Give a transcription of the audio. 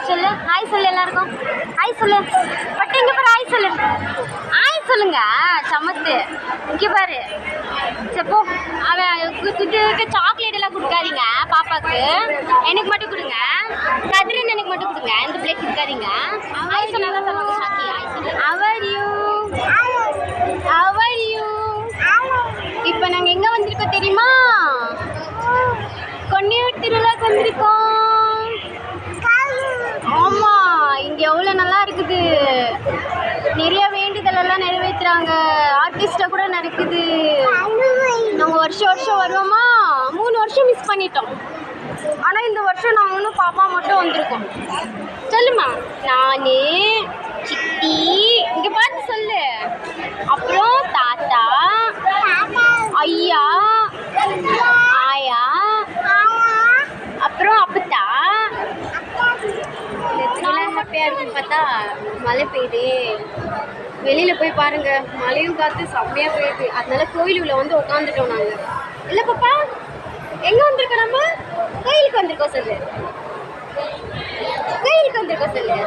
சொல்லு, ஹாய் சொல்லு எல்லாருக்கும். ஹாய் சொல்லு. பட்டு இங்கே பாரு, ஹாய் சொல்லு. ஹாய் சொல்லுங்க. சமத்து இங்கே பாரு. சப்போ அவன் குத்துக்கு சாக்லேட் எல்லாம் கொடுக்காதீங்க பாப்பாவுக்கு. எனக்கு மட்டும் கொடுங்க. கதிரன் எனக்கு மட்டும் கொடுங்க. இந்த பிளேட் கொடுக்காதீங்க. ஹாய் சொன்னாதான் தருவாங்க. சாக்கி ஹாய் சொல்லு. அவர் யூ அவர் யூ. இப்போ நாங்கள் எங்கே வந்திருக்கோம் தெரியுமா? கொன்னியூர் திருவிழாக்கு வந்திருக்கோம். ஆமாம், இங்கே எவ்வளோ நல்லா இருக்குது. நிறைய வேண்டுதல் எல்லாம் நிறைவேற்றுறாங்க. ஆர்கெஸ்ட்ரா கூட நடக்குது. நாங்கள் வருஷம் வருஷம் வருவோமா? 3 வருஷம் மிஸ் பண்ணிட்டோம். ஆனால் இந்த வருஷம் நான் இன்னும் பாப்பா மட்டும் வந்திருக்கோம். சொல்லுமா. நான், சித்தி, இங்கே பார்த்து சொல்லு. அப்புறம் தாத்தா, ஐயா, ஆயா, அப்புறம் அப்பத்தா. ஹாப்பியாக இருக்குன்னு பார்த்தா மழை பெய்யுது. வெளியில் போய் பாருங்க, மழையும் காற்று செம்மையாக பெய்யுது. அதனால கோயிலுக்குள்ள வந்து உட்காந்துட்டோம் நாங்கள். இல்லை பாப்பா, எங்கே வந்திருக்கோம்? நம்ம கோயிலுக்கு வந்திருக்கோம் சொல்லு. கோயிலுக்கு வந்திருக்கோம் சொல்லு.